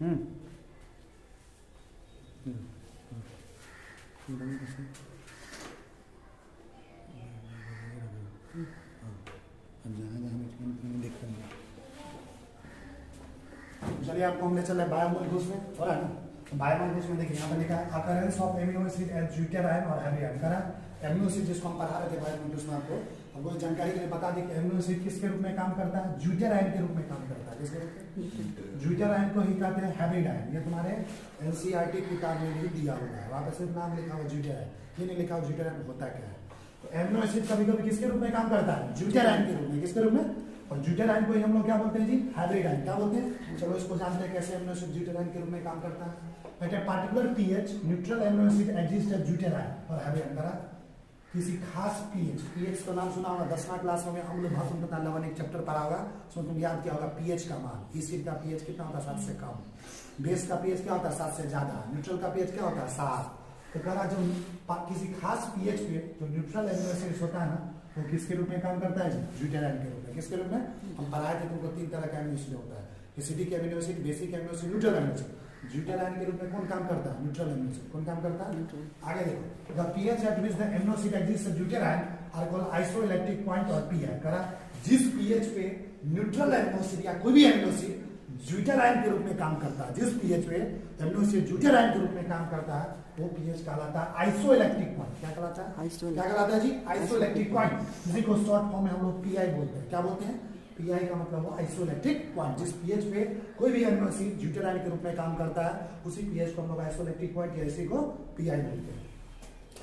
चलिए आपको हमने चला बायोमोलिक्यूल्स में, हो रहा है ना। बायोमोलिक्यूल्स में देखिए यहाँ पर लिखा है occurrence of amino acid as zwitterion और हेवी आयन करा। एमिनो एसिड जिसको हम पढ़ा रहे थे बायोमोलिक्यूल्स में, आपको जानकारी के लिए बता दें कि एमिनो एसिड किसके रूप में काम करता है, ड्यूटेराइन के रूप में काम करता है। किसके रूप में? ड्यूटेराइन को ही कहते हैं हेवी आयन। ये तुम्हारे एनसीईआरटी किताब में भी दिया हुआ है, वहाँ पर सिर्फ नाम लिखा हुआ ड्यूटेराइन, ये नहीं लिखा हुआ ड्यूटेराइन होता क्या है। तो एमिनो एसिड कभी कभी किसके रूप में काम करता है, ड्यूटेराइन के रूप में। किसके रूप में? और ड्यूटेराइन को ही हम लोग क्या बोलते हैं जी, हाइब्रिड आयन। क्या बोलते हैं? चलो इसको जानते हैं कैसे एमिनो एसिड ड्यूटेराइन के रूप में काम करता है। At a particular pH neutral amino acid exist as zwitterion और हाइब्रिड आयन। करा किसी खास पीएच, पीएच का नाम सुना होगा 10वां क्लास में अम्ल भाषण तथा लवण एक चैप्टर पढ़ा होगा, उसमें तुम याद किया होगा पीएच का मान। एसिड का पीएच कितना होता है, 7 से कम। बेस का पीएच क्या होता है, 7 से ज्यादा। न्यूट्रल का पीएच क्या होता है, 7। तो करा जब किसी खास पीएच पे जो न्यूट्रल एमिनो एसिड होता है ना, वो किसके रूप में काम करता है, ड्यूटेराइन के रूप में। किसके रूप में? हम पढ़ाए थे तुमको 3 तरह का एमिनो एसिड होता है, acidic amino acid, basic amino acid, neutral amino acid. Zwitterion के रूप में कौन काम करता है, न्यूट्रल एमिनो एसिड। कौन काम करता है? आगे देखो, the pH at which the amino acid exist as zwitterion are called isoelectric point और पीआई। करा जिस पीएच पे न्यूट्रल एमिनो एसिड या कोई भी एमिनो एसिड ड्यूटेराइन के रूप में काम करता है, जिस पीएच पे एमिनो एसिड ड्यूटेराइन के रूप में काम करता है, वो पीएच कहलाता है आइसोइलेक्ट्रिक पॉइंट। क्या कहलाता है? क्या कहलाता है जी, आइसोइलेक्ट्रिक पॉइंट। इसी को शॉर्ट फॉर्म में हम लोग पीआई बोलते हैं। क्या बोलते हैं? पीआई का मतलब वो आइसोइलेक्ट्रिक पॉइंट। जिस पीएच पे कोई भी एमिनो एसिड ड्यूटेराइन के रूप में काम करता है, उसी पीएच को हम लोग आइसोइलेक्ट्रिक पॉइंट या इसी को पीआई बोलते हैं।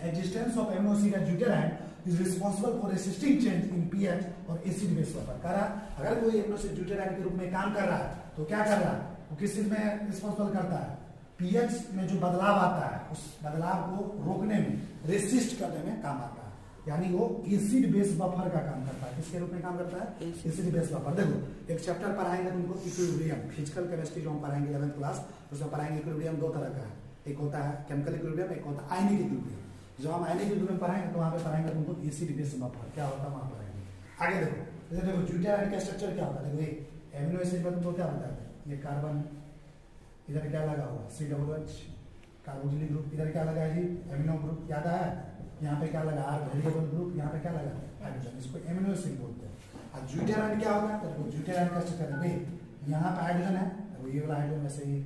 Existence of amino acid as zwitterion is responsible for resisting change in pH और एसिड बेस बफर। करा अगर कोई एमिनो एसिड ड्यूटेराइन के रूप में काम कर रहा है तो क्या कर रहा है, वो किस चीज में रिस्पांसिबल करता है, पीएच में जो बदलाव आता है उस बदलाव को रोकने में, रेसिस्ट करने में काम आता है। यानी वो एसिड बेस बफर का काम करता है। किसके रूप में काम करता है, एसिड बेस बफर। देखो एक चैप्टर पढ़ाएंगे तुमको इक्विलिब्रियम, फिजिकल केमिस्ट्री जो हम पढ़ाएंगे 11th क्लास, उसमें पढ़ाएंगे इक्विलिब्रियम 2 तरह का है, एक होता है केमिकल इक्विलिब्रियम, एक होता है आयनिक इक्विलिब्रियम। जब हम आयनिक इक्विलिब्रियम पढ़ाएंगे तो वहां पे पढ़ाएंगे तुमको एसिड बेस बफर क्या होता है, वहां पढ़ाएंगे। आगे देखो, जैसे देखो ड्यूटेराइन का स्ट्रक्चर क्या होता है। देखो एमिनो एसिड में तुमको क्या बताते हैं, ये कार्बन, इधर क्या लगा हुआ COOH कार्बोक्सिलिक ग्रुप, इधर क्या लगा है जी, एमिनो ग्रुप, याद है। यहाँ पे क्या लगा, R वेरिएबल ग्रुप, यहाँ पे क्या लगा, हाइड्रोजन। इसको एमिनो एसिड बोलते हैं। और ड्यूटेराइन क्या होगा, तो ड्यूटेराइन का स्ट्रक्चर है, यहाँ पे हाइड्रोजन है, तो ये वाला हाइड्रोजन ऐसे ही,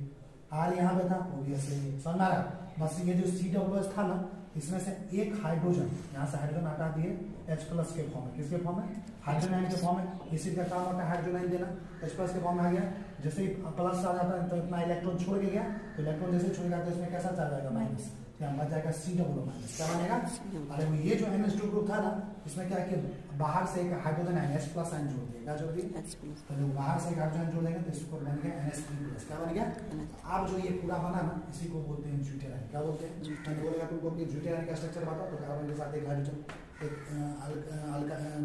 R यहाँ पे था वो भी ऐसे ही, समझ आ रहा। बस ये जो COOH था ना, इसमें से एक हाइड्रोजन, यहाँ से हाइड्रोजन हटा दिए H+ के फॉर्म में। किसके फॉर्म में, हाइड्रोजन आयन के फॉर्म में। एसिड का काम होता है हाइड्रोजन आयन देना, H+ के फॉर्म में आ गया। जैसे ही प्लस आ जाता है तो इतना इलेक्ट्रॉन छोड़ के गया, तो इलेक्ट्रॉन जैसे छोड़ेगा तो इसमें कैसा चार्ज आएगा, माइनस, क्या बच जाएगा COO-। क्या बनेगा, अरे वो ये जो NH2 ग्रुप था ना, इसमें क्या कि बाहर से एक हाइड्रोजन आयन H+ आयन जोड़ दिया, क्या जोड़ दिया, तो जब बाहर से एक हाइड्रोजन जोड़ देंगे तो इसको बन गया NH3+। क्या बन गया, अब जो ये पूरा बना ना, इसी को बोलते हैं ड्यूटेराइन। क्या बोलते हैं, मैंने बोलेगा तुमको कि ड्यूटेराइन का स्ट्रक्चर बताओ, तो कार्बन के साथ एक हाइड्रोजन, एक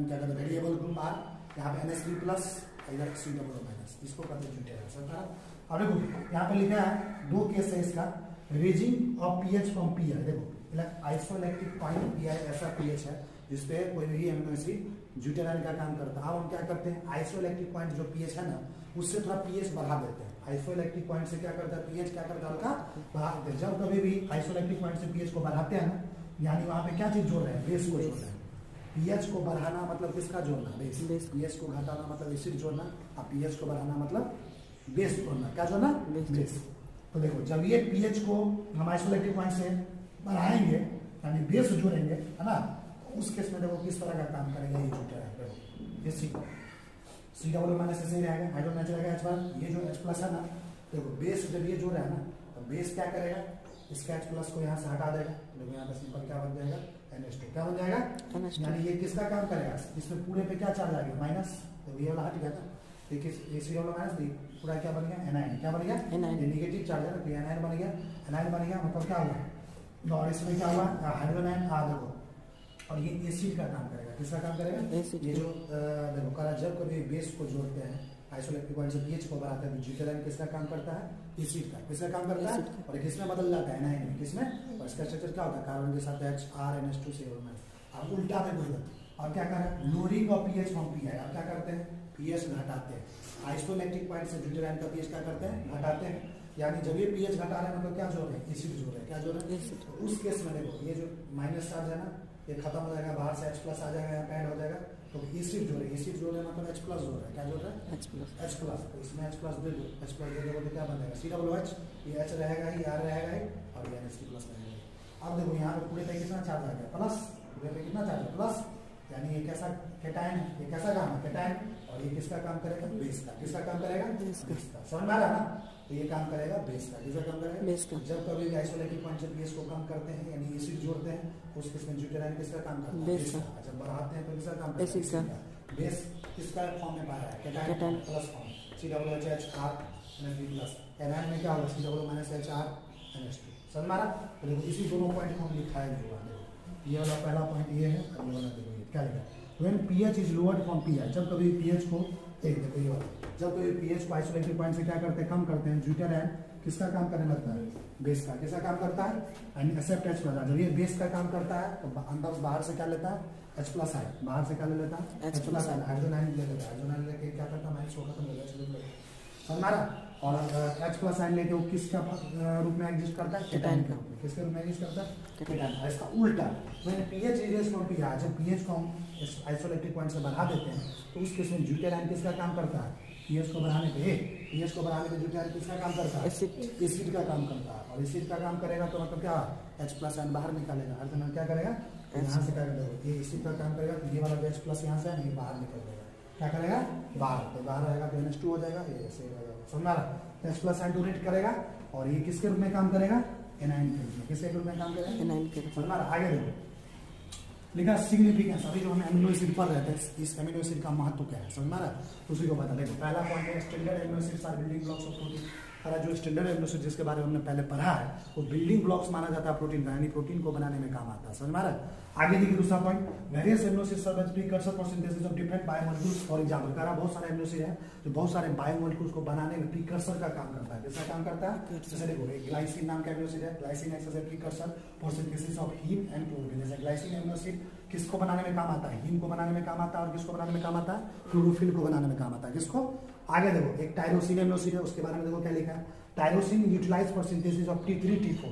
क्या कहते हैं वेरिएबल ग्रुप R, यहाँ पे NH3+, इधर COO-, इसको कहते हैं ड्यूटेराइन। समझा। अब देखो यहाँ पे लिखा है 2 केस है इसका, raising of pH from pi. देखो आइसोइलेक्ट्रिक पॉइंट पीआई ऐसा पीएच है जिसपे कोई भी एमिनो एसिड ड्यूटेराइन का काम करता है। अब हम क्या करते हैं, आइसोइलेक्ट्रिक पॉइंट जो पीएच है ना, उससे थोड़ा पीएच बढ़ा देते हैं। आइसोइलेक्ट्रिक पॉइंट से क्या करता है, पीएच क्या करता है, हल्का बढ़ा देते हैं। जब कभी भी आइसोइलेक्ट्रिक पॉइंट से पीएच को बढ़ाते हैं ना, यानी वहां पे क्या चीज जोड़ रहे हैं, बेस को जोड़ रहे हैं। पीएच को बढ़ाना मतलब किसका जोड़ना, बेस। पीएच को घटाना मतलब एसिड जोड़ना, और पीएच को बढ़ाना मतलब बेस जोड़ना। क्या जोड़ना, बेस। तो देखो जब ये पीएच को हम आइसोइलेक्ट्रिक पॉइंट से बढ़ाएंगे, यानी बेस जोड़ेंगे, है ना, उस केस में देखो किस तरह का काम करेगा ये ड्यूटेराइन। देखो ये COO- ऐसे ही रहेगा, हाइड्रोजन नेचर रहेगा H+, ये जो H+ है ना, देखो बेस जब ये जोड़ रहा है ना, तो बेस क्या करेगा, इसका H+ को यहाँ से हटा देगा, देखो यहाँ पे सिंपल क्या बन जाएगा, NH2। क्या बन जाएगा, यानी ये किसका काम करेगा, इसमें पूरे पे क्या चार्ज आ गया, माइनस, तो ये वाला हट गया था, COO- पूरा क्या बन गया, एनायन। क्या बन गया, नेगेटिव चार्ज है ना, तो एनायन बन गया। एनायन बन गया मतलब क्या हुआ, और इसमें क्या हुआ, हाइड्रोजन आयन आ देखो, और ये एसिड का काम करेगा। किसका काम करेगा, ये जो देखो करा, जब कभी बेस को जोड़ते हैं आइसोइलेक्ट्रिक पॉइंट से पीएच को बढ़ाते हैं, तो ड्यूटेराइन किसका काम करता है, एसिड का। किसका काम करता है, और किसमें बदल जाता है, एनायन में। किसमें, और इसका स्ट्रक्चर क्या होता है, कार्बन के साथ HR NH2 CO-। अब उल्टा में कोई और क्या कर रहा है, lowering of pH from pi. अब क्या करते हैं, पीएच घटाते हैं। आइसोइलेक्ट्रिक पॉइंट से ड्यूटेराइन का पीएच क्या करते हैं, घटाते हैं। यानी जब ये पीएच घटा रहे हैं मतलब क्या जोड़ रहे हैं, एसिड जोड़ रहे हैं। क्या जोड़ रहे हैं? तो उस केस में देखो ये जो माइनस चार्ज है ना ये खत्म हो जाएगा, बाहर से H प्लस आ जाएगा, यहाँ पे ऐड हो जाएगा। तो एसिड जोड़ रहे हैं, एसिड जोड़ रहे हैं मतलब H प्लस जोड़ रहे हैं। क्या जोड़ रहे हैं? H plus. तो इसमें H प्लस दे दो, H प्लस दे दोगे तो क्या बनेगा? COOH। ये H रहेगा ही, R रहेगा ही और ये NH प्लस रहेगा। अब देखो यहाँ पे पूरे पे कितना चार्ज आ गया? प्लस। पूरे पे कितना चार्ज है? प्लस। यानी ये कैसा कैटायन है? ये कैसा काम है? कैटायन। और ये किसका काम करेगा? बेस का। किसका काम करेगा? बेस का। समझ में आ रहा है ना? तो ये काम करेगा बेस का। किसका काम करेगा? बेस का। जब कभी आइसोलेटिव पॉइंट से बेस को कम करते हैं यानी एसिड जोड़ते हैं उस केस में ब्यूटेराइन किसका काम करता है? बेस का। जब बढ़ाते हैं तो किसका काम करता है? एसिड का। बेस किसका फॉर्म में पाया है? Cation plus form. COOH NH+। Anion में क्या होगा? COO-HR NH2। समझ में आ रहा? तो देखो इसी दोनों पॉइंट को हम लिखाए हुआ है। ये वाला पहला पॉइंट ये है और ये वाला देखो ये क्या लिखा है? When pH is lowered from pi, जब कभी पीएच को देखो ये वाला, जब कभी पीएच को आइसोलेटिव पॉइंट से क्या करते हैं? कम करते हैं। ब्यूटेराइन किसका काम करने लगता है? बेस का। किसका काम करता है? And accept H plus. जब ये बेस का काम करता है तो अंदर बाहर से क्या लेता है? H प्लस है। बाहर से क्या ले लेता है? H प्लस है। हाइड्रोजन आयन ले लेता है। हाइड्रोजन आयन लेके क्या करता है? माइनस को खत्म कर देता है। समझ आ रहा? और H प्लस आयन लेके वो किसका रूप में एग्जिस्ट करता है? कैटायन के रूप में। किसके रूप में एग्जिस्ट करता है? कैटायन। इसका उल्टा when pH is from pi, जब पीएच को हम आइसोलेटिव पॉइंट से बढ़ा देते हैं तो उस केस में ब्यूटेराइन किसका काम करता है? पीएच को बढ़ाने पे ब्यूटेराइन किसका काम करता है? एसिड का काम करता है। और एसिड का काम करेगा तो मतलब क्या? H प्लस आयन बाहर निकालेगा। हाइड्रोजन क्या करेगा? यहाँ से क्या करेगा? ये एसिड का काम करेगा तो ये वाला H प्लस यहाँ से नहीं बाहर निकल जाएगा। क्या करेगा? बाहर। तो बाहर रहेगा तो NH2 हो जाएगा, ये ऐसे रहेगा। समझा रहा? H प्लस आयन डोनेट करेगा और ये किसके रूप में काम करेगा? एनायन के रूप में। किसके रूप में काम करेगा? एनायन के रूप में। समझा रहा? आगे देखो लिखा सिग्निफिकेंस। अभी जो हम एमिनो एसिड पढ़ रहे थे इस एमिनो एसिड का महत्व क्या है? समझ में आ रहा है? उसी को बता देखो। पहला पॉइंट है standard amino acids are building blocks of protein. हमारा जो स्टैंडर्ड एमिनो एसिड जिसके बारे में हमने पहले पढ़ा है वो बिल्डिंग ब्लॉक्स माना जाता है प्रोटीन का, यानी प्रोटीन को बनाने में काम आता है। समझ में आ रहा है? आगे देखिए दूसरा point, various amino acids serve as precursor for synthesis of different biomolecules. For example कह रहा बहुत सारे एमिनो एसिड है जो बहुत सारे बायोमोलिक्यूल्स को बनाने में प्रीकर्सर का काम करता है। किसका काम करता है? जैसे देखो एक ग्लाइसिन नाम का एमिनो एसिड है। Glycine acts as a precursor for synthesis of heme and chlorophyll. जैसे ग्लाइसिन एमिनो एसिड किसको बनाने में काम आता है? हीम को बनाने में काम आता है। और किसको बनाने में काम आता है? क्लोरोफिल को बनाने में काम आता है। किसको? आगे देखो एक टायरोसिन एमिनो एसिड है, उसके बारे में देखो क्या लिखा है? Tyrosine utilise for synthesis of T3 T4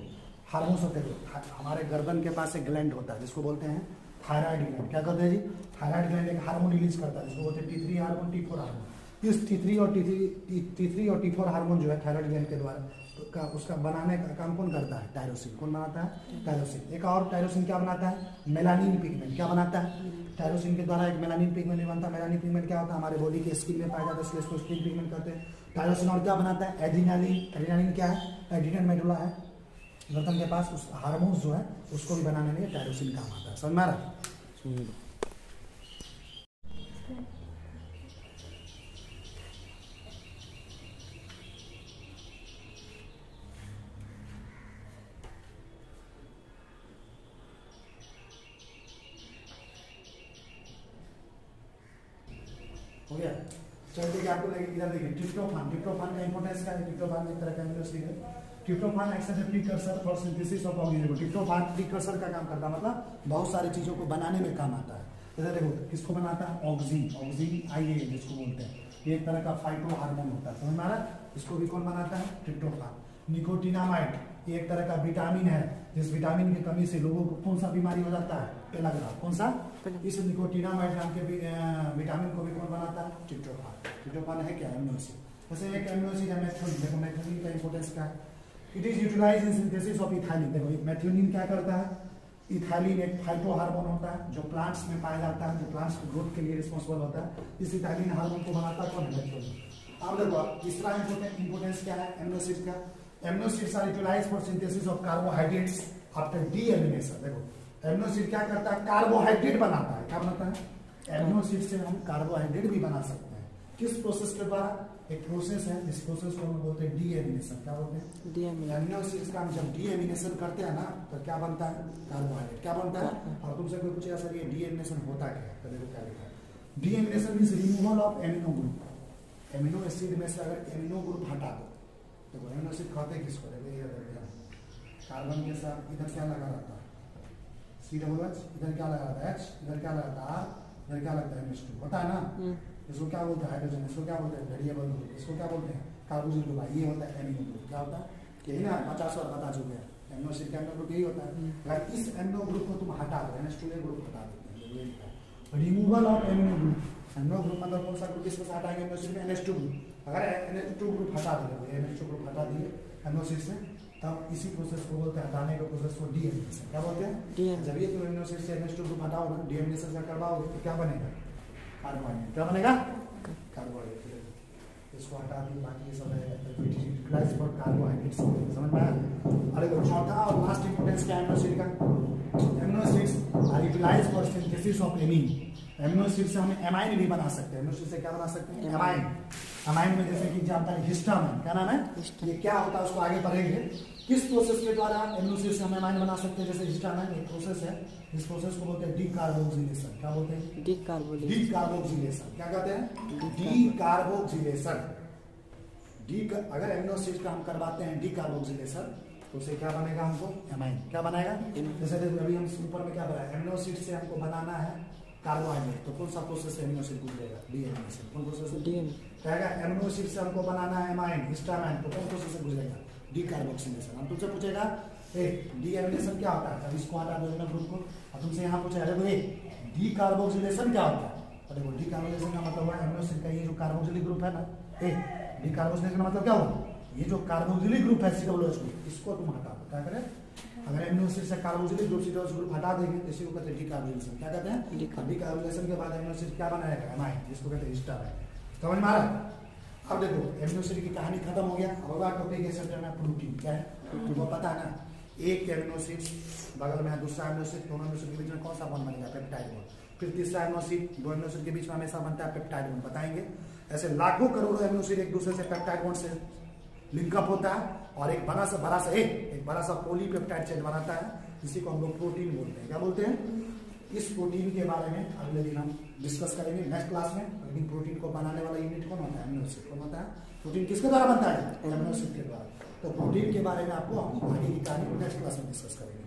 hormones होते हैं। हमारे गर्दन के पास एक ग्लैंड होता है जिसको बोलते हैं थायराइड ग्लैंड। क्या करते हैं जी? थायराइड ग्लैंड एक हार्मोन रिलीज करता है जिसको बोलते हैं T3 हार्मोन, T4 हार्मोन। इस T3 और T4 हार्मोन जो है थायराइड ग्लैंड के द्वारा तो उसका बनाने का काम कौन करता है? टायरोसिन। कौन बनाता है? टायरोसिन। एक और टायरोसिन क्या बनाता है? Melanin pigment. क्या बनाता है? टायरोसिन के द्वारा एक मेलानिन पिगमेंट बनता है। मेलानिन पिगमेंट क्या होता है? हमारे बॉडी के स्किन में पाया जाता है, इसलिए इसको स्किन पिगमेंट कहते हैं। टायरोसिन और क्या बनाता है? एड्रीनालिन। एड्रीनालिन क्या है? एड्रीनल मेडुला है गर्दन के पास, उस हार्मोन्स जो है उसको भी बनाने में टायरोसिन काम आता है। समझ में आ रहा? हो गया? चलते कि आपको लगे इधर देखिए ट्रिप्टोफान। ट्रिप्टोफान का इंपॉर्टेंस क्या है? ट्रिप्टोफान एक तरह का एमिनो एसिड है। Tryptophan acts as a precursor for synthesis of organism. Tryptophan precursor का काम करता है, मतलब बहुत सारी चीजों को बनाने में काम आता है। जैसे देखो किसको बनाता है? ऑक्सीन। ऑक्सीन IA जिसको बोलते हैं, ये एक तरह का फाइटो हार्मोन होता है। समझ में आ रहा है? इसको भी कौन बनाता है? ट्रिप्टोफान। निकोटिनामाइड ये एक तरह का विटामिन है जिस विटामिन की कमी से लोगों को कौन सा बीमारी हो जाता है? पेलाग्रा। कौन सा? इस निकोटिनामाइड नाम के विटामिन को भी कौन बनाता है? ट्रिप्टोफान। ट्रिप्टोफान है क्या? Amino acid. जैसे एक एमिनो एसिड है मेथियोनिन। देखो मेथियोनिन का इंपॉर्टेंस क्या है? It is utilize in synthesis of ethylene. देखो मेथियोनिन क्या करता है? इथाइलिन एक फाइटो हार्मोन होता है जो प्लांट्स में पाया जाता है, जो प्लांट्स की ग्रोथ के लिए रिस्पॉन्सिबल होता है। इस इथाइलिन हार्मोन को बनाता है कौन? मेथियोनिन। अब देखो तीसरा इंपॉर्टेंस क्या है एमिनो एसिड का? Amino acids are utilized for synthesis of carbohydrates after deamination. देखो एमिनो एसिड क्या करता है? कार्बोहाइड्रेट बनाता है। क्या बनाता है? एमिनो एसिड से हम कार्बोहाइड्रेट भी बना सकते हैं। किस प्रोसेस के द्वारा? एक प्रोसेस है जिस प्रोसेस को हम बोलते हैं डीएमिनेशन। क्या बोलते हैं? डीएमिनेशन। एमिनो एसिड्स का हम जब डीएमिनेशन करते हैं ना तो क्या बनता है? कार्बोहाइड्रेट। क्या बनता है? और तुमसे कोई पूछेगा सर ये डीएमिनेशन होता क्या है? तो देखो क्या लिखा है? Deamination means removal of amino group. Amino acid में से अगर एमिनो ग्रुप हटा दो, देखो एमिनो एसिड कहते किसको? कार्बन के साथ इधर क्या लगा रहता है? COOH। इधर क्या लगा रहता है? H। इधर क्या लगता है? R। इधर क्या लगता है? NH2 होता है ना। इसको क्या बोलते हैं? हाइड्रोजन। इसको क्या बोलते हैं? Variable group. इसको क्या बोलते हैं? कार्बोक्सिल ग्रुप है, ये होता है एमिनो ग्रुप। क्या होता है? यही ना 50 बार बता चुके हैं, एमिनो एसिड के अंदर ग्रुप यही होता है। अगर इस एमिनो ग्रुप को तुम हटा दो, NH2 ग्रुप हटा देते हैं, removal of amino group. Amino group मतलब कौन सा ग्रुप, इसको से हटाएंगे एमिनो एसिड में NH2 ग्रुप। अगर NH2 ग्रुप हटा देंगे, NH2 ग्रुप हटा दिए एमिनो एसिड से, तब इसी प्रोसेस को बोलते हैं, हटाने के प्रोसेस को डीएमिनेशन। क्या बोलते हैं? जब ये तुम एमिनो एसिड से NH2 ग्रुप हटाओ ना, डीएमिनेशन से करवाओगे तो क्या बनेगा? कार्बोहाइड्रेट। क्या बनेगा? कार्बोहाइड्रेट। इसको हटा दिए, बाकी ये सब है यूटिलाइज फॉर कार्बोहाइड्रेट। समझ में आया? अरे चौथा और लास्ट इंपोर्टेंस क्या है एमिनो एसिड का? Amino acids are utilized for synthesis of amine. Amino acid से हम एमाइन भी बना सकते हैं। एमिनो एसिड से क्या बना सकते हैं? एमाइन। अमाइन में जैसे कि जानता है हिस्टामाइन, क्या नाम है? ये क्या होता है उसको आगे पढ़ेंगे। किस प्रोसेस के द्वारा एमिनो एसिड से हम एमाइन बना सकते हैं? जैसे हिस्टामाइन एक प्रोसेस है, इस प्रोसेस को बोलते हैं डीकार्बोक्सिलेशन। क्या बोलते हैं? डीकार्बोक्सिलेशन। क्या कहते हैं? डीकार्बोक्सिलेशन। अगर एमिनो एसिड का हम करवाते हैं डीकार्बोक्सिलेशन तो उसे क्या बनेगा? हमको एमाइन। क्या बनाएगा? जैसे अभी हम ऊपर में क्या बनाया, एमिनो एसिड से हमको बनाना है कार्बोहाइड्रेट, तो कौन सा प्रोसेस से एमिनो एसिड गुजरेगा? डीएमिनेशन। कौन प्रोसेस से? कहेगा एमिनो एसिड से हमको बनाना है एमाइन, हिस्टामाइन, तो कौन प्रोसेस से गुजरेगा? डीकार्बोक्सिलेशन। हम तुमसे पूछेगा डीएमिनेशन क्या होता है, तब इसको हटा दो एमिनो ग्रुप को, और तुमसे यहाँ पूछा अरे भाई डीकार्बोक्सिलेशन क्या होता है? अरे वो डीकार्बोक्सिलेशन का मतलब हुआ एमिनो एसिड का ये जो कार्बोक्सिलिक ग्रुप है ना, डीकार्बोक्सिलेशन का मतलब क्या हुआ? ये जो कार्बोक्सिलिक ग्रुप है COOH ग्रुप, इसको तुम हटा दो। क्या करें? अगर एमिनो एसिड से कार्बोक्सिलिक ग्रुप COOH ग्रुप हटा देंगे तो इसी को कहते हैं डीकार्बोक्सिलेशन। क्या कहते हैं? डीकार्बोक्सिलेशन के बाद एमिनो एसिड क्या बनाएगा? एमाइन, जिसको कहते हैं हिस्टामाइन। समझ में आ रहा है? अब देखो एमिनो एसिड की कहानी खत्म हो गया। अब अगला टॉपिक है चैप्टर में प्रोटीन। क्या है? तुमको पता है ना, एक एमिनो एसिड बगल में है दूसरा एमिनो एसिड, दोनों एमिनो एसिड के बीच में कौन सा बॉन्ड बनेगा? Peptide bond. फिर तीसरा एमिनो एसिड, दो एमिनो एसिड के बीच में हमेशा बनता है पेप्टाइड बॉन्ड। बताएंगे ऐसे लाखों करोड़ों एमिनो एसिड एक दूसरे से पेप्टाइड बॉन्ड से लिंकअप होता है और एक बड़ा सा पॉलीपेप्टाइड चेन बनाता है, जिसी को हम लोग प्रोटीन बोलते हैं। क्या बोलते हैं? इस प्रोटीन के बारे में अगले दिन हम डिस्कस करेंगे नेक्स्ट क्लास में। लेकिन प्रोटीन को बनाने वाला यूनिट कौन होता है? Amino acid. कौन होता है? प्रोटीन किसके द्वारा बनता है? एमिनो एसिड के द्वारा। तो प्रोटीन के बारे में आपको हम आगे की कहानी नेक्स्ट क्लास में डिस्कस करेंगे।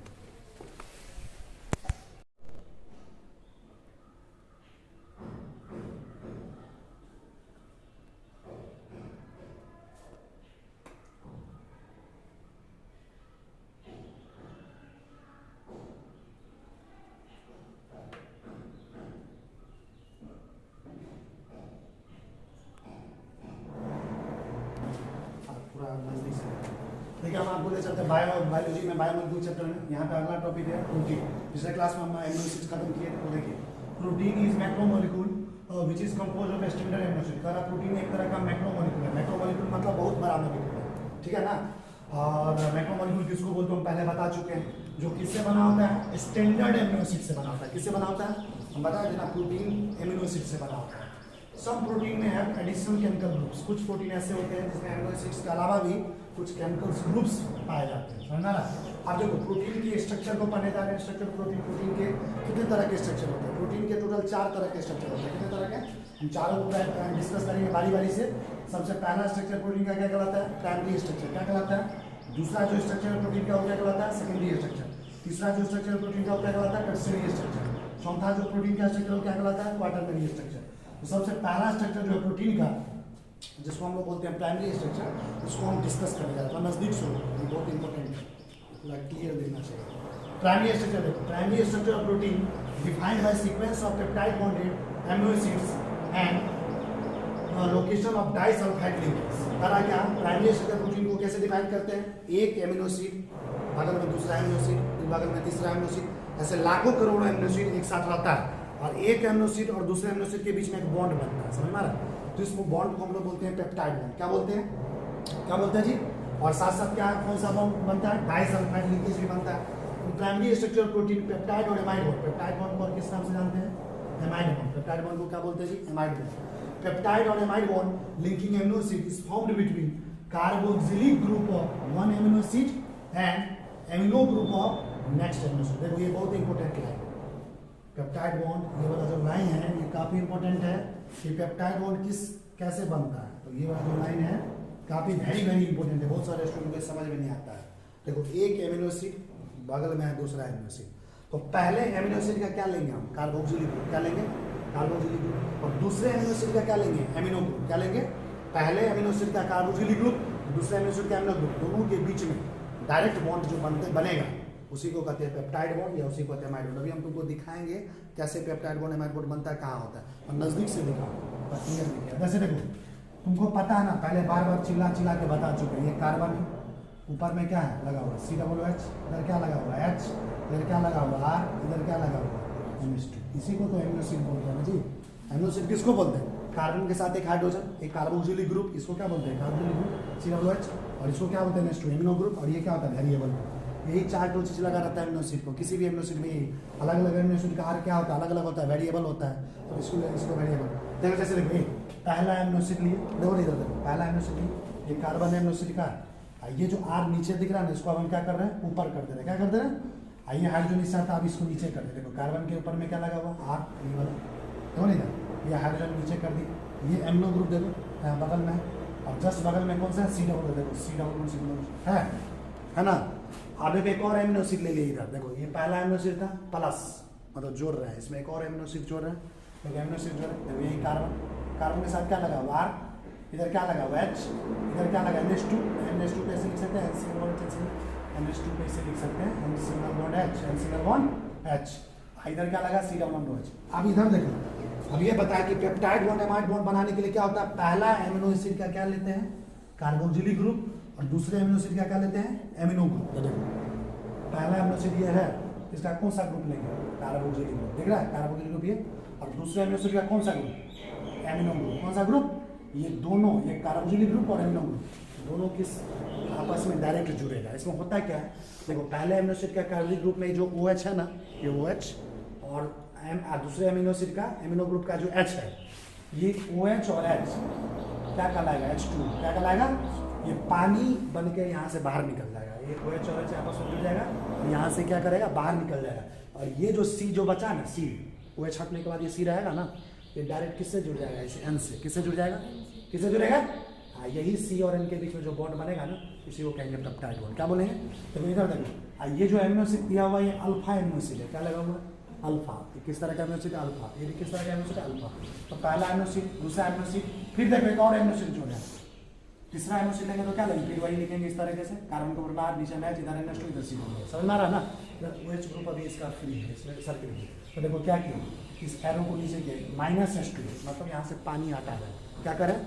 देखिए हम आपको ले चलते हैं बायोलॉजी में बायोमोलिक्यूल चैप्टर में। यहाँ पे अगला टॉपिक है प्रोटीन। पिछले क्लास में हम एमिनो एसिड्स खत्म किए। तो देखिए protein is macromolecule which is composed of standard amino acid. कह रहा प्रोटीन एक तरह का मैक्रोमोलिक्यूल है। मैक्रोमोलिक्यूल मतलब बहुत बड़ा मोलिक्यूल है, ठीक है ना। और मैक्रोमोलिक्यूल किसको बोलते हैं हम पहले बता चुके हैं। जो किससे बना होता है? स्टैंडर्ड एमिनो एसिड से बना होता है। किससे बना होता है? हम बता देना, प्रोटीन एमिनो एसिड से बना होता है। सब प्रोटीन में है एडिशनल केमिकल ग्रुप्स। कुछ प्रोटीन ऐसे होते हैं जिसमें एमिनो एसिड्स के अलावा भी कुछ केमिकल ग्रुप्स पाए जाते हैं। समझना ना। अब देखो प्रोटीन के स्ट्रक्चर को पढ़ने जा रहे हैं। स्ट्रक्चर प्रोटीन के कितने तरह के स्ट्रक्चर होते हैं? प्रोटीन के टोटल 4 तरह के स्ट्रक्चर होते हैं। कितने तरह के? हम चारों को डिस्कस करेंगे बारी बारी से। सबसे पहला स्ट्रक्चर प्रोटीन का क्या कहलाता है? Primary structure. क्या कहलाता है? दूसरा जो स्ट्रक्चर प्रोटीन का क्या कहलाता है? Secondary structure. तीसरा जो स्ट्रक्चर प्रोटीन का क्या कहलाता है? Tertiary structure. चौथा जो प्रोटीन का स्ट्रक्चर क्या कहलाता है? Quaternary structure. तो सबसे पहला स्ट्रक्चर जो है प्रोटीन का, जिसको हम लोग बोलते हैं प्राइमरी स्ट्रक्चर, उसको हम डिस्कस करने जा रहे हैं। नजदीक से बहुत इंपॉर्टेंट है, क्लियर देखना चाहिए। प्राइमरी स्ट्रक्चर देखो, primary structure of protein defined by sequence of peptide bonded amino acids and location of disulphide linkage. करा क्या? प्राइमरी स्ट्रक्चर प्रोटीन को कैसे डिफाइन करते हैं? एक एमिनो एसिड, बगल में दूसरा एमिनो एसिड, फिर बगल में तीसरा एमिनो एसिड, ऐसे लाखों करोड़ों एमिनो एसिड एक साथ रहता है और एक एमिनो एसिड और दूसरे एमिनो एसिड के बीच में एक बॉन्ड बनता है। समझ में आ रहा है? तो इस बॉन्ड को हम लोग बोलते हैं पेप्टाइड बॉन्ड। क्या बोलते हैं? क्या बोलते हैं जी? और साथ साथ क्या कौन सा बॉन्ड बनता है? डाइसल्फाइड लिंकेज भी बनता है। तो प्राइमरी स्ट्रक्चर प्रोटीन पेप्टाइड और एमाइड बॉन्ड। पेप्टाइड बॉन्ड को किस नाम से जानते हैं? Amide bond. पेप्टाइड बॉन्ड को क्या बोलते हैं जी? Amide bond. पेप्टाइड और amide bond linking amino acid is formed between carboxylic group of one amino acid and amino group of next amino acid. देखो ये बहुत इंपॉर्टेंट लाइन है। पेप्टाइड बॉन्ड ये वाला जो लाइन है ये काफी इंपॉर्टेंट है कि पेप्टाइड बॉन्ड कैसे बनता है। तो ये वाला जो लाइन है काफी वेरी इंपॉर्टेंट है। बहुत सारे स्टूडेंट को समझ में नहीं आता है। देखो एक एमिनो एसिड बगल में है दूसरा एमिनो एसिड, तो पहले एमिनो एसिड का क्या लेंगे हम? Carboxylic group. क्या लेंगे? Carboxylic group. और दूसरे एमिनो एसिड का क्या लेंगे? Amino group. क्या लेंगे? पहले अमीनो एसिड का कार्बोक्सिलिक ग्रुप, दूसरे अमीनो एसिड का एमिनो ग्रुप, दोनों के बीच में डायरेक्ट बॉन्ड जो बनेगा उसी को कहते हैं पेप्टाइड बॉन्ड या उसी को कहते हैं एमाइड बॉन्ड। अभी हम तुमको दिखाएंगे कैसे पेप्टाइड बॉन्ड एमाइड बॉन्ड बनता है, कहाँ होता है, और नजदीक से दिखाओ। जैसे देखो तुमको पता है ना, पहले बार बार चिल्ला चिल्ला के बता चुके हैं, ये कार्बन है, ऊपर में क्या है लगा हुआ COOH, इधर क्या लगा हुआ H, इधर क्या लगा हुआ R, इधर क्या लगा हुआ NH2। इसी को तो एमिनो एसिड बोलते हैं ना जी। एमिनो एसिड किसको बोलते हैं? कार्बन के साथ एक हाइड्रोजन, एक कार्बोक्सिलिक ग्रुप, इसको क्या बोलते हैं कार्बोक्सिलिक ग्रुप COOH, और इसको क्या बोलते हैं NH2 एमिनो ग्रुप, और ये क्या होता है वेरिएबल। यही चार टू चीज लगा रहता है एमिनो एसिड को। किसी भी एमिनो एसिड में अलग अलग एमिनो एसिड का R क्या होता है, अलग अलग होता है, वेरिएबल होता है, तो इसको वेरिएबल। देखो जैसे देखो पहला एमिनो एसिड लिए, देखो इधर देखो पहला एमिनो एसिड लिए, ये कार्बन एमिनो एसिड का है, ये जो R नीचे दिख रहा है ना, इसको अब हम क्या कर रहे हैं ऊपर कर दे रहे हैं, क्या कर दे रहे हैं, आइए हाइड्रोजन इससे आता है, अब इसको नीचे कर दे। देखो कार्बन के ऊपर में क्या लगा हुआ R, ये वाला देखो नहीं था, ये हाइड्रोजन नीचे कर दी, ये एमिनो ग्रुप देखो यहाँ बगल में है, और जस्ट बगल में कौन सा है C डबल, देखो C डबल है ना। अब एक और एमिनो एसिड ले लिए इधर, देखो ये पहला एमिनो एसिड था प्लस, मतलब जोड़ रहा है, इसमें एक और एमिनो एसिड जोड़ रहे हैं, देखो एमिनो एसिड जोड़ रहे हैं, यही कार्बन, कार्बन के साथ क्या लगा हुआ R, इधर क्या लगा हुआ H, इधर क्या लगा NH2, NH2 पे ऐसे लिख सकते हैं NH2 पे ऐसे लिख सकते हैं N single bond H, N single bond H, इधर क्या लगा C डबल बॉन्ड H। अब इधर देखो, अब ये बताया कि पेप्टाइड बॉन्ड एमाइड बॉन्ड बनाने के लिए क्या होता है, पहला एमिनो एसिड का क्या लेते हैं कार्बोक्सिलिक ग्रुप, और दूसरे एमिनो एसिड का क्या लेते हैं एमिनो ग्रुप। देखो पहला एमिनो एसिड ये है, इसका कौन सा ग्रुप लेंगे कार्बोक्सिलिक ग्रुप, देख रहा है कार्बोक्सिलिक ग्रुप ये, और दूसरे एमिनो एसिड का कौन सा ग्रुप एमिनो ग्रुप, कौन सा ग्रुप, ये दोनों, ये कार्बोक्सिलिक ग्रुप और एमिनो ग्रुप दोनों किस आपस में डायरेक्ट जुड़ेगा। इसमें होता क्या है, देखो पहले एमिनो एसिड का कार्बोक्सिलिक ग्रुप में जो OH है ना, ये OH, और दूसरे एमिनो एसिड का एमिनो ग्रुप का जो H है, ये OH और H क्या कहलाएगा H2, क्या कहलाएगा, ये पानी बन के यहाँ से बाहर निकल जाएगा, ये OH और H आपस में जुड़ जाएगा, और यहाँ से क्या करेगा बाहर निकल जाएगा, और ये जो C जो बचा ना C, OH हटने के बाद ये C रहेगा ना, ये डायरेक्ट किससे जुड़ जाएगा, इसे N से, किससे जुड़ जाएगा, किससे जुड़ेगा, हाँ यही C और N के बीच में जो बॉन्ड बनेगा ना, इसी को कहेंगे पेप्टाइड बॉन्ड। क्या बोलेंगे, तो इधर देखो ये जो एमिनो एसिड दिया हुआ ये अल्फा एमिनो एसिड है, क्या लगा हुआ अल्फा, ये किस तरह का एमिनो एसिड अल्फा, ये भी किस तरह का एमिनो एसिड अल्फा। तो पहला एमिनो एसिड, दूसरा एमिनो एसिड, फिर देखो एक और एमिनो एसिड जोड़ना है, तीसरा एमिनो एसिड लेंगे तो क्या लेंगे, फिर वही लिखेंगे इस तरीके से, कार्बन के ऊपर बाहर नीचे मैच, इधर NH2 इधर C होगा, समझ में आ रहा है ना। इधर OH ग्रुप अभी इसका फ्री है, इसमें सर्किल है, तो देखो क्या किया, इस एरो को नीचे किया -H2, मतलब यहाँ से पानी हटा रहा है, क्या करें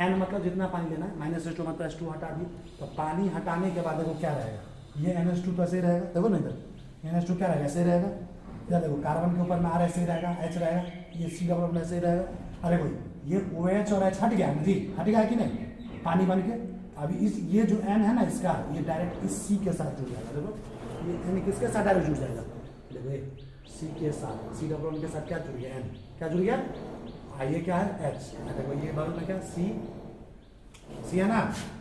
N मतलब जितना पानी लेना है, -H2 मतलब H2 हटा दी, तो पानी हटाने के बाद देखो क्या रहेगा, ये NH2 तो ऐसे ही रहेगा, देखो ना इधर NH2 क्या रहेगा, ऐसे ही रहेगा, इधर देखो कार्बन के ऊपर में R ऐसे ही रहेगा, H रहेगा, ये C डबल ऐसे ही रहेगा, अरे भाई ये OH और H हट गया ना जी, हट गया कि नहीं पानी बन के। अभी इस ये जो N है ना इसका, ये डायरेक्ट इस C के साथ जुड़ जाएगा, देखो ये N किसके साथ डायरेक्ट जुड़ जाएगा, देखो C के साथ, C डबल के साथ क्या जुड़ गया, N क्या जुड़ गया, ये क्या है H, देखो ये बगल में क्या C है ना,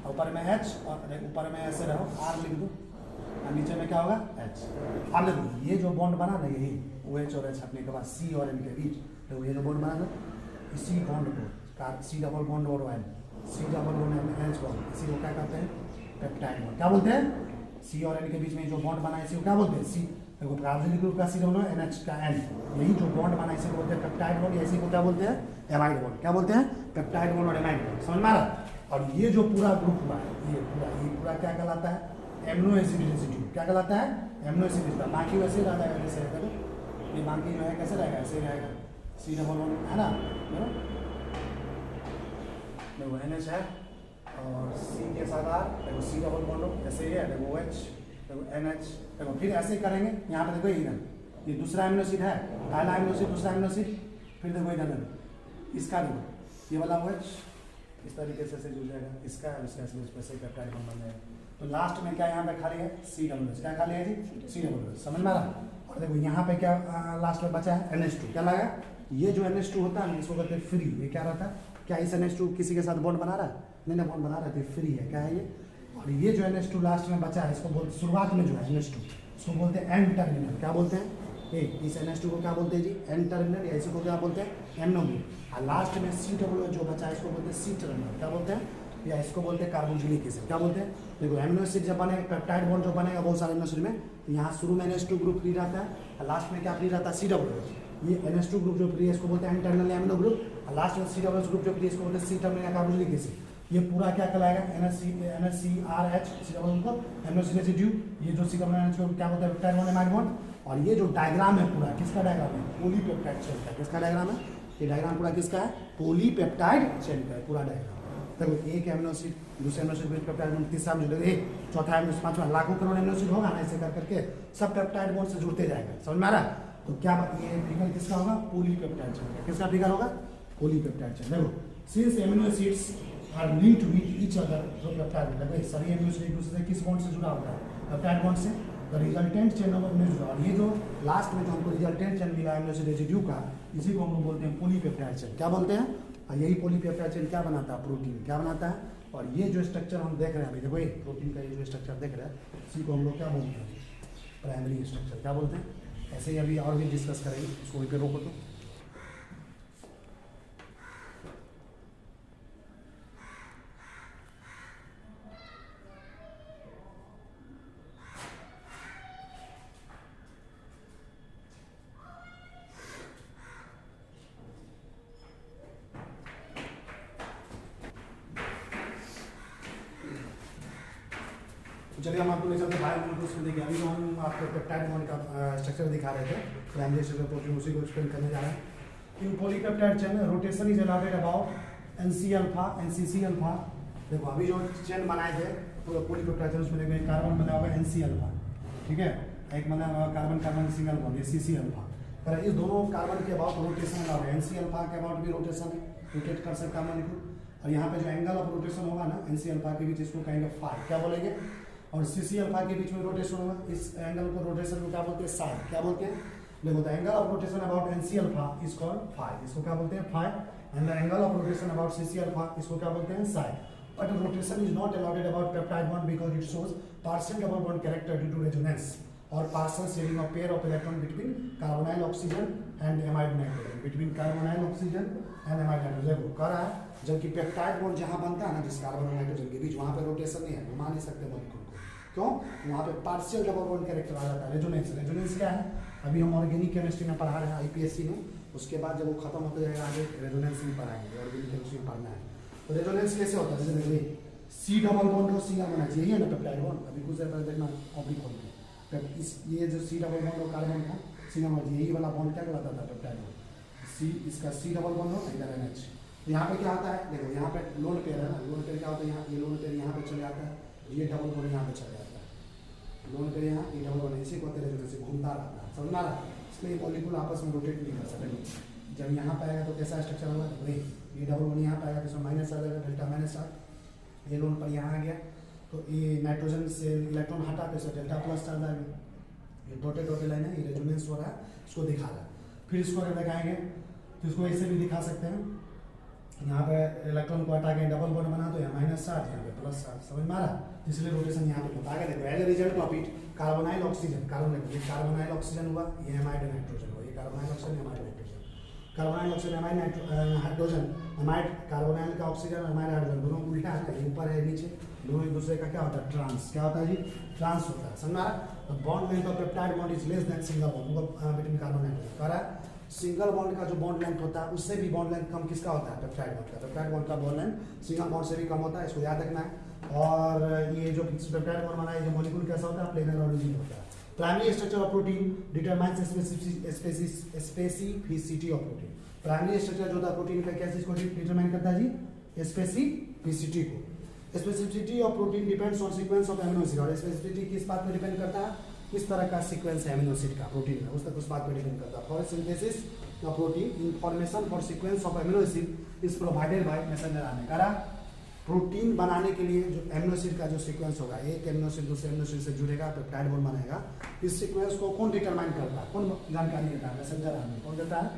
ऊपर में H, और ऊपर में ऐसे रहो R लिख दो, और नीचे में क्या होगा H। अब देखो ये जो बॉन्ड बना ना, यही OH और H हटने के बाद C और N के बीच, देखो ये जो बॉन्ड बना ना, इसी बॉन्ड को C डबल बॉन्ड और N, C double bond H bond, इसी को क्या कहते हैं पेप्टाइड बॉन्ड। क्या बोलते हैं, C और N के बीच में जो बॉन्ड बना है इसी को क्या बोलते हैं, C देखो कार्बोक्सिलिक ग्रुप का C डबल NH का N, यही जो बॉन्ड बना है इसी को बोलते हैं पेप्टाइड बॉन्ड, इसी को क्या बोलते हैं एमाइड बॉन्ड। क्या बोलते हैं पेप्टाइड बॉन्ड और एमाइड बॉन्ड, समझ में आ रहा। और ये जो पूरा ग्रुप हुआ है, ये पूरा क्या कहलाता है एमिनो एसिड रेसिड्यू, क्या कहलाता है एमिनो एसिड रेसिड्यू। बाकी वैसे ही रह जाएगा जैसे रहता है, ये बाकी जो है कैसे रहेगा, ऐसे ही रहेगा, C डबल बॉन्ड है ना, देखो NH है और C के साथ R, देखो C डबल बॉन्ड ऐसे ही है, देखो OH, देखो NH, देखो फिर ऐसे ही करेंगे, यहाँ पे देखो इधर ये दूसरा एमिनो एसिड है, पहला एमिनो एसिड, दूसरा एमिनो एसिड, फिर देखो इधर इसका देखो ये वाला OH इस तरीके से जुड़ जाएगा, इसका वैसे पेप्टाइड बॉन्ड बन जाएगा। तो लास्ट में क्या यहाँ पे खाली है C डबल H, क्या खाली है जी C डबल H, समझ में आ रहा। और देखो यहाँ पे क्या लास्ट में बचा है NH2, क्या लगा, ये जो NH2 होता है ना इसको कहते हैं फ्री, ये क्या रहता है, क्या इस NH2 किसी के साथ बॉन्ड बना रहा है, नहीं ना बॉन्ड बना रहा है, तो फ्री है, क्या है ये। और ये जो NH2 लास्ट में बचा है इसको बोलते, शुरुआत में जो है NH2 इसको बोलते हैं N टर्मिनल, क्या बोलते हैं, इस NH2 को क्या बोलते हैं जी N टर्मिनल, या इसी को क्या बोलते हैं एमिनो ग्रुप। और लास्ट में C डबल जो बचा है इसको बोलते हैं C टर्मिनल, क्या बोलते हैं, या इसको बोलते हैं कार्बोक्सिलिक एसिड, क्या बोलते हैं। देखो एमिनो एसिड जब बनेगा, पेप्टाइड बॉन्ड जो बनेगा बहुत सारे एमिनो एसिड में, तो यहाँ शुरू में NH2 ग्रुप फ्री रहता है, और लास्ट में क्या फ्री रहता है C डबल, ये NH2 ग्रुप जो फ्री है इसको बोलते हैं एन टर्मिनल एमिनो ग्रुप, और लास्ट में C ग्रुप जो फ्री है इसको बोलते हैं सी टर्मिनल कार्बोक्सिलिक एसिड। ये पूरा क्या कहलाएगा NHCRH सी डबल को एमिनो एसिड रेसिड्यू। ये जो सी डबल एच को क्या बोलते हैं पेप्टाइड बॉन्ड एमाइड बॉन्ड। और ये जो डायग्राम है पूरा किसका डायग्राम है, पॉलीपेप्टाइड चेन का। किसका डायग्राम है, ये डायग्राम पूरा किसका है, पॉलीपेप्टाइड चेन का है पूरा डायग्राम। देखो एक एमिनो एसिड, दूसरे एमिनो एसिड पेप्टाइड बॉन्ड, तीसरा एमिनो एसिड, चौथा एमिनो एसिड, पांचवा, लाखों करोड़ एमिनो एसिड होगा ना, ऐसे कर करके सब पेप्टाइड बॉन्ड से जुड़ते जाएगा। समझ में आ रहा है? तो क्या ये फिगर किसका होगा, पॉलीपेप्टाइड चेन का। किसका फिगर होगा, पॉलीपेप्टाइड चेन। देखो since amino acids are linked with each other, जो पेप्टाइड है सभी एमिनो एसिड एक दूसरे से किस बॉन्ड से जुड़ा होता है, पेप्टाइड बॉन्ड से। The resultant chain of amino acid, और ये जो लास्ट में जो हमको रिजल्टेंट चेन मिला एमिनो एसिड रेसिड्यू का, इसी को हम लोग बोलते हैं पॉलीपेप्टाइड चेन। क्या बोलते हैं, और यही पॉलीपेप्टाइड चेन क्या बनाता है, प्रोटीन क्या बनाता है। और ये जो स्ट्रक्चर हम देख रहे हैं अभी, देखो ये प्रोटीन का ये जो स्ट्रक्चर देख रहे हैं, इसी को हम लोग क्या बोलते हैं, प्राइमरी स्ट्रक्चर क्या बोलते हैं। ऐसे ही अभी और भी डिस्कस करेंगे, इसको वहीं पे रोको तो। चलिए हम आपको ले चलते बायोमोलिक्यूल्स में। देखिए अभी जो हम आपको पेप्टाइड बॉन्ड का स्ट्रक्चर दिखा रहे थे, प्राइमरी स्ट्रक्चर प्रोटीन, उसी को एक्सप्लेन करने जा रहे हैं। In polypeptide chain rotation is allowed about NC alpha NCC alpha. देखो अभी जो चेन बनाए थे तो पॉलीपेप्टाइड चेन, उसमें देखो कार्बन बना होगा NC अल्फा, ठीक है, एक बना हुआ carbon carbon single bond CC alpha. पर इस दोनों कार्बन के अबाउट रोटेशन अलाउड है। NC अल्फा के अबाउट भी रोटेशन है, रोटेट कर सकता है मॉलिक्यूल। और यहाँ पे जो एंगल ऑफ रोटेशन होगा ना NC अल्फा के बीच, इसको कहेंगे फाई, क्या बोलेंगे। और CC अल्फा के बीच में रोटेशन होगा, इस एंगल को रोटेशन को क्या बोलते हैं, साई, क्या बोलते हैं। देखो the angle of rotation about NC alpha is called phi, इसको क्या बोलते हैं, phi. And the angle of rotation about CC alpha, इसको क्या बोलते हैं, psi. But rotation is not allowed about peptide bond because it shows partial double bond character due to resonance और partial sharing of pair of electron between carbonyl oxygen and amide nitrogen, between carbonyl oxygen and amide nitrogen को कर रहा है। जबकि peptide bond जहां बनता है ना, जिस कार्बन और नाइट्रोजन के बीच, वहां पे रोटेशन नहीं है, घुमा नहीं सकते मॉलिक्यूल को। क्यों, वहाँ पे पार्शियल डबल बॉन्ड कैरेक्टर आ जाता है, रेजोनेंस। रेजोनेंस क्या है, अभी हम ऑर्गेनिक केमिस्ट्री में पढ़ा रहे हैं IPSC में, उसके बाद जब वो खत्म होता जाएगा आगे रेजोनेंस में पढ़ाएंगे, ऑर्गेनिक केमिस्ट्री में पढ़ना है। तो रेजोनेंस कैसे होता है, जैसे देखिए C डबल बॉन्ड को सिंगल होना चाहिए, है ना पेप्टाइड बॉन्ड। अभी कुछ देर पहले देखना ऑब्लिक खोल के, इस ये जो C डबल बॉन्ड और कार्बन का सिंगल होना चाहिए, यही वाला बॉन्ड क्या कहलाता था, पेप्टाइड बॉन्ड। C इसका C डबल बॉन्ड हो, इधर NH। यहाँ पे क्या होता है, देखो यहाँ पे लोन पेयर है ना, लोन पेयर क्या होता है, यहाँ ये लोन पेयर यहाँ पे चले आता है, ये डबल बॉन्ड यहाँ पे चले आता है, लोन पेयर यहाँ, ये डबल बॉन्ड इसी को तेरे से घूमता रहता है, समझ में आ रहा है। इसलिए मॉलिक्यूल आपस में रोटेट नहीं कर सकते। जब यहाँ पे आएगा तो कैसा स्ट्रक्चर होगा, वही ये डबल बॉन्ड यहाँ पे आएगा तो इसमें माइनस आ जाएगा, डेल्टा माइनस आ, ये लोन पर यहाँ आ गया तो ये नाइट्रोजन से इलेक्ट्रॉन हटा तो इससे डेल्टा प्लस चार्ज आ गया। ये डॉटेड डॉटेड लाइन है, ये रेजोनेंस हो रहा है, इसको दिखा रहा है। फिर इसको अगर दिखाएंगे तो इसको ऐसे भी दिखा सकते हैं, यहाँ पे इलेक्ट्रॉन को हटा के डबल बॉन्ड बना तो यहाँ माइनस चार्ज, यहाँ पे प्लस चार्ज, समझ में आ रहा है। इसलिए रोटेशन यहाँ पे होता है। देखो as a result of it carbonyl oxygen, carbonyl oxygen हुआ, ये एमाइड नाइट्रोजन हुआ, ये carbonyl oxygen amide nitrogen, carbonyl oxygen amide hydrogen, amide carbonyl का ऑक्सीजन, एमाइड हाइड्रोजन, दोनों उल्टा है, ऊपर है नीचे, दोनों एक दूसरे का क्या होता है, ट्रांस, क्या होता है जी, ट्रांस होता है, समझ में आ रहा है। Bond length of peptide bond is less than single bond between carbon and nitrogen, कह रहा है सिंगल बॉन्ड का जो बॉन्ड लेंथ होता है उससे भी बॉन्ड लेंथ कम किसका होता है, पेप्टाइड बॉन्ड का। पेप्टाइड बॉन्ड का बॉन्ड लेंथ सिंगल बॉन्ड से भी कम होता है, इसको याद रखना है। और ये जो पेप्टाइड बॉन्ड बना है, ये मॉलिक्यूल कैसा होता है, प्लेनर ऑरिजिन होता है। Primary structure of protein determines specificity of protein. Primary structure जो होता है प्रोटीन का क्या चीज को डिटरमाइन करता है जी, स्पेसिफिसिटी को। Specificity of protein depends on sequence of amino acid. और स्पेसिफिसिटी किस बात पर डिपेंड करता है, किस तरह का सीक्वेंस है एमिनो एसिड का प्रोटीन में, उस तक उस बात पर डिपेंड करता है। For synthesis of protein information for sequence of amino acid is provided by messenger RNA. कह रहा प्रोटीन बनाने के लिए जो एमिनो एसिड का जो सीक्वेंस होगा, एक एमिनो एसिड दूसरे एमिनो एसिड से जुड़ेगा, पेप्टाइड बॉन्ड बनेगा। इस सीक्वेंस को कौन डिटरमाइन करता है, कौन जानकारी देता है, मैसेंजर आरएनए। कौन देता है,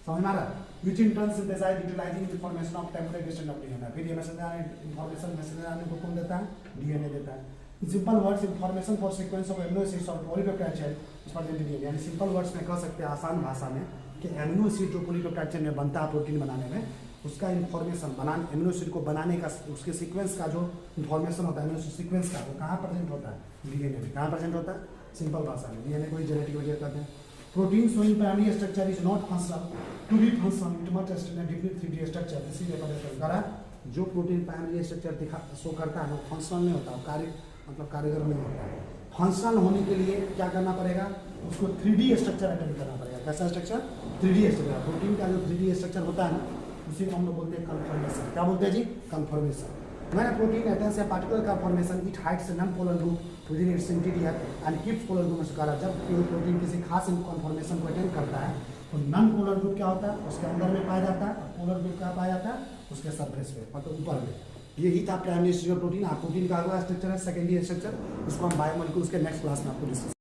समझ में आ रहा है। Which in turn synthesize utilizing information of temperature distance of DNA. फिर ये मैसेंजर इंफॉर्मेशन मैसेंजर आरएनए को कौन देता है, डीएनए देता है। Simple words information for sequence of amino acids और polypeptide chain is presented here. यानी सिंपल वर्ड्स में कह सकते हैं, आसान भाषा में, कि एमिनो एसिड जो पॉलीपेप्टाइड चेन में बनता है प्रोटीन बनाने में, उसका इन्फॉर्मेशन बनाने, एमिनो एसिड को बनाने का उसके सीक्वेंस का जो इन्फॉर्मेशन होता है एमिनो एसिड सीक्वेंस का, वो कहाँ प्रेजेंट होता है, डीएनए में। कहाँ प्रेजेंट होता है, सिंपल भाषा में डीएनए को ही जेनेटिक मटेरियल कहते हैं। Protein showing primary structure is not functional, to be functional it must state in different 3D structure. इसीलिए पता करा जो प्रोटीन प्राइमरी स्ट्रक्चर दिखा शो करता है वो फंक्शनल नहीं होता, कार्य मतलब कारीगर नहीं होता है। फंक्शनल होने के लिए क्या करना पड़ेगा, उसको 3D स्ट्रक्चर अटेंड करना पड़ेगा। कैसा स्ट्रक्चर? 3D structure. प्रोटीन का जो 3D स्ट्रक्चर होता है ना, उसी को हम लोग बोलते हैं कन्फर्मेशन। क्या बोलते हैं जी? Conformation. When a protein attains a particular conformation, it hides a non-polar group within its interior and keeps polar group से करा। जब कोई प्रोटीन किसी खास कन्फर्मेशन को अटेंड करता है तो नॉन पोलर ग्रुप क्या होता है उसके अंदर में पाया जाता है, और पोलर ग्रुप क्या पाया जाता है उसके सरफेस पे, मतलब ऊपर में। यही था प्राइमरी स्ट्रक्चर प्रोटीन। आप प्रोटीन का अगला स्ट्रक्चर है सेकेंडरी स्ट्रक्चर, उसको हम बायोमोलिक्यूल्स के नेक्स्ट क्लास में आपको डिस्कस